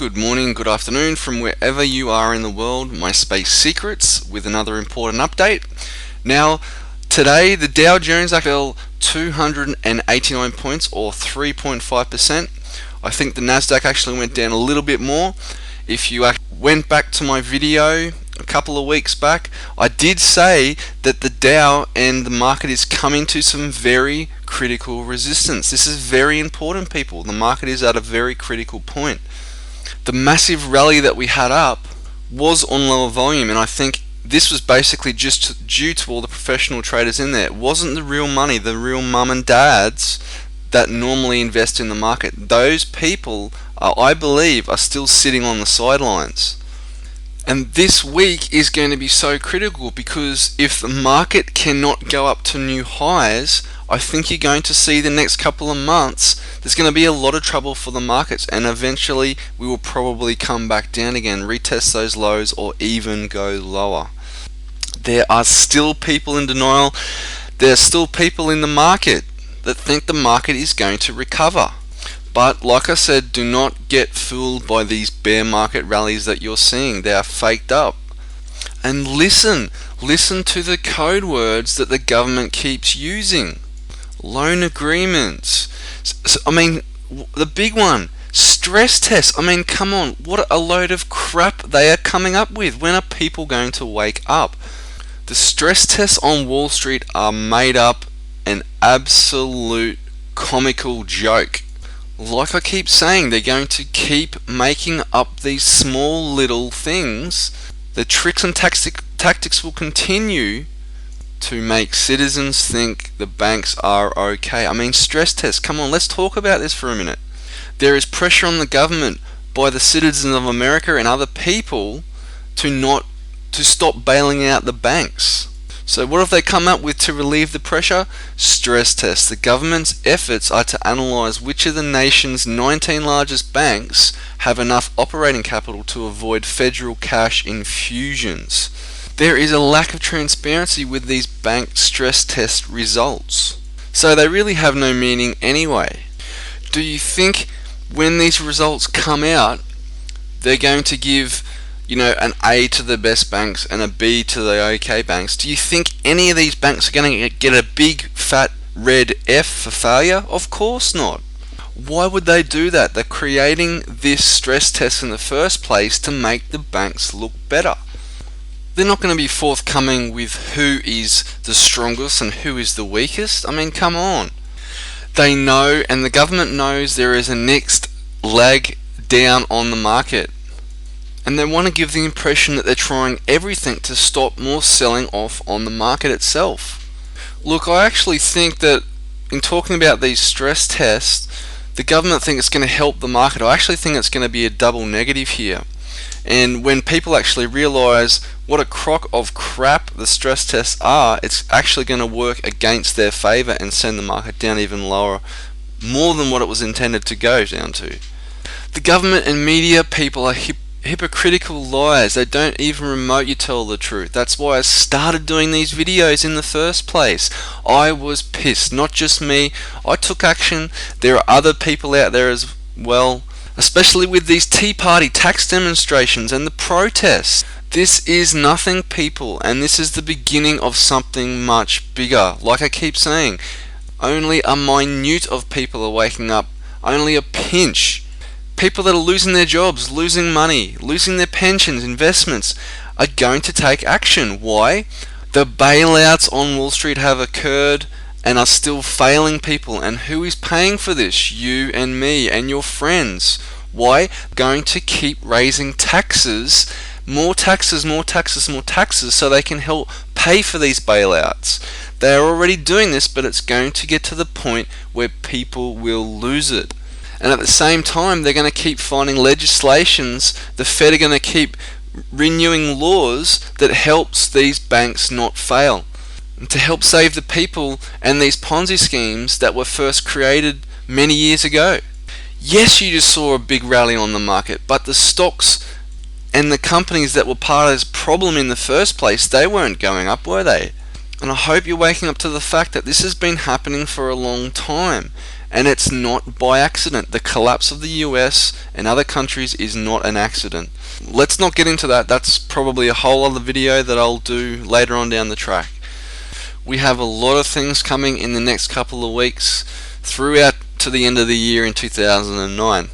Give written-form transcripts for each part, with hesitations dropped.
Good morning, good afternoon from wherever you are in the world. Myspacesecrets with another important update. Now, today the Dow Jones fell 289 points or 3.5%. I think the Nasdaq actually went down a little bit more. If you went back to my video a couple of weeks back, I did say that the Dow and the market is coming to some very critical resistance. This is very important, people. The market is at a very critical point. The massive rally that we had up was on lower volume, and I think this was basically just due to all the professional traders in there. It wasn't the real money, the real mum and dads that normally invest in the market. Those people, I believe, are still sitting on the sidelines. And this week is going to be so critical, because if the market cannot go up to new highs, I think you're going to see the next couple of months there's going to be a lot of trouble for the markets, and eventually we will probably come back down again, retest those lows, or even go lower. There are still people in denial. There are still people in the market that think the market is going to recover. But like I said, do not get fooled by these bear market rallies that you're seeing. They are faked up. And listen to the code words that the government keeps using. Loan agreements. I mean, the big one, stress tests. I mean, come on, what a load of crap they are coming up with. When are people going to wake up? The stress tests on Wall Street are made up, an absolute comical joke. Like I keep saying, they're going to keep making up these small little things. The tricks and tactics will continue to make citizens think the banks are okay. I mean, stress tests, come on, let's talk about this for a minute. There is pressure on the government by the citizens of America and other people to stop bailing out the banks. So what have they come up with to relieve the pressure? Stress tests. The government's efforts are to analyze which of the nation's 19 largest banks have enough operating capital to avoid federal cash infusions. There is a lack of transparency with these bank stress test results. So they really have no meaning anyway. Do you think when these results come out, they're going to give, an A to the best banks and a B to the okay banks? Do you think any of these banks are going to get a big fat red F for failure? Of course not. Why would they do that? They're creating this stress test in the first place to make the banks look better. They're not going to be forthcoming with who is the strongest and who is the weakest. I mean, come on. They know, and the government knows, there is a next leg down on the market. And they want to give the impression that they're trying everything to stop more selling off on the market itself. Look, I actually think that in talking about these stress tests, the government think it's going to help the market. I actually think it's going to be a double negative here. And when people actually realize what a crock of crap the stress tests are, it's actually going to work against their favor and send the market down even lower, more than what it was intended to go down to. The government and media people are hypocritical liars. They don't even remotely tell the truth. That's why I started doing these videos in the first place. I was pissed, not just me. I took action. There are other people out there as well, especially with these Tea Party tax demonstrations and the protests. This is nothing, people, and this is the beginning of something much bigger. Like I keep saying, only a minute of people are waking up, only a pinch. People that are losing their jobs, losing money, losing their pensions, investments, are going to take action. Why? The bailouts on Wall Street have occurred and are still failing people. And who is paying for this? You and me and your friends. Why? Going to keep raising taxes, more taxes, more taxes, more taxes, so they can help pay for these bailouts. They are already doing this, but it's going to get to the point where people will lose it. And at the same time, they're going to keep finding legislations. The Fed are going to keep renewing laws that helps these banks not fail, and to help save the people and these Ponzi schemes that were first created many years ago. Yes, you just saw a big rally on the market, but the stocks and the companies that were part of this problem in the first place, they weren't going up, were they? And I hope you're waking up to the fact that this has been happening for a long time. and it's not by accident. The collapse of the US and other countries is not an accident. Let's not get into that. That's probably a whole other video that I'll do later on down the track. We have a lot of things coming in the next couple of weeks throughout to the end of the year in 2009.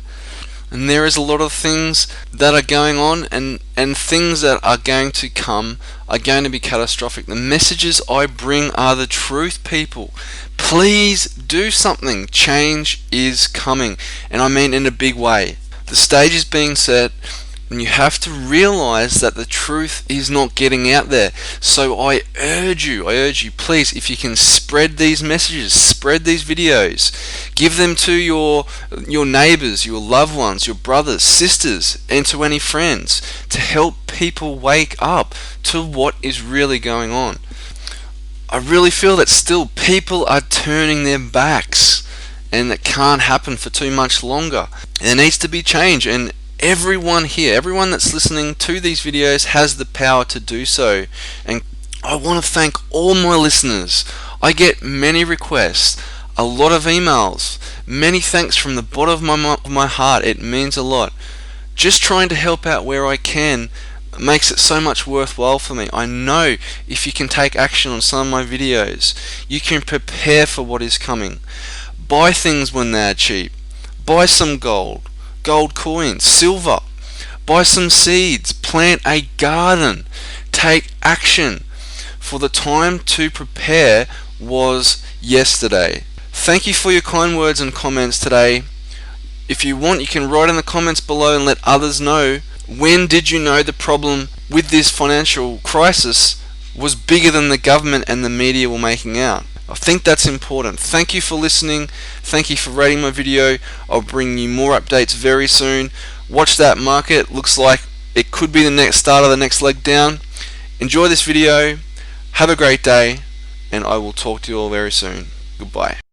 And there is a lot of things that are going on, and things that are going to come are going to be catastrophic. The messages I bring are the truth, people. Please do something. Change is coming, and I mean in a big way. The stage is being set, and you have to realize that the truth is not getting out there. So I urge you, please, if you can spread these messages, spread these videos, give them to your neighbors, your loved ones, your brothers, sisters, and to any friends, to help people wake up to what is really going on. I really feel that still people are turning their backs, and it can't happen for too much longer. There needs to be change, and everyone here, everyone that's listening to these videos has the power to do so. And I want to thank all my listeners. I get many requests, a lot of emails, many thanks from the bottom of my heart. It means a lot. Just trying to help out where I can makes it so much worthwhile for me. I know if you can take action on some of my videos, you can prepare for what is coming. Buy things when they're cheap. Buy some gold coins, silver, buy some seeds, plant a garden, take action, for the time to prepare was yesterday. Thank you for your kind words and comments today. If you want, you can write in the comments below and let others know, when did you know the problem with this financial crisis was bigger than the government and the media were making out? I think that's important. Thank you for listening. Thank you for rating my video. I'll bring you more updates very soon. Watch that market. Looks like it could be the next start of the next leg down. Enjoy this video. Have a great day, and I will talk to you all very soon. Goodbye.